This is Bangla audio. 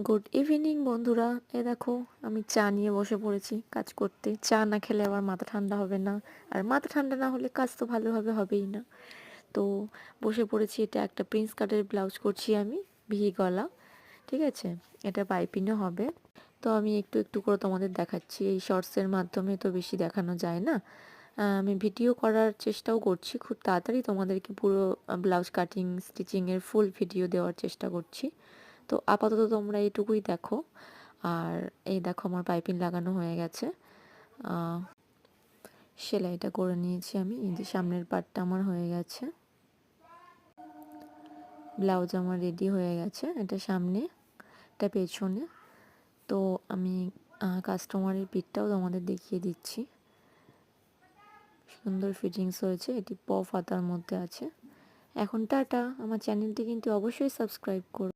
গুড ইভিনিং বন্ধুরা। দেখো, আমি চা নিয়ে বসে পড়েছি কাজ করতে। চা না খেলে আবার মাথা ঠান্ডা হবে না, আর মাথা ঠান্ডা না হলে কাজ তো ভালোভাবে হবেই না। তো বসে পড়েছি। এটা একটা প্রিন্স কাটের ব্লাউজ করছি আমি, ভি গলা। ঠিক আছে, এটা পাইপিংও হবে। তো আমি একটু একটু করে তোমাদের দেখাচ্ছি। এই শর্টসের মাধ্যমে তো বেশি দেখানো যায় না। আমি ভিডিও করার চেষ্টাও করছি, খুব তাড়াতাড়ি তোমাদেরকে পুরো ব্লাউজ কাটিং স্টিচিংয়ের ফুল ভিডিও দেওয়ার চেষ্টা করছি। তো আপাতত তোমরা এইটুকুই দেখো। আর এই দেখো, আমার পাইপিং লাগানো হয়ে গেছে। সেলাইটা করে নিয়েছি আমি। এই যে সামনের পার্টটা আমার হয়ে গেছে, ব্লাউজ আমার রেডি হয়ে গেছে। এটা সামনে, এটা পেছনে। তো আমি কাস্টমারের পিঠটাও তোমাদের দেখিয়ে দিচ্ছি। সুন্দর ফিটিংস হয়েছে। এটি পফ হাতার মধ্যে আছে। এখন টাটা। আমার চ্যানেলটি কিন্তু অবশ্যই সাবস্ক্রাইব করো।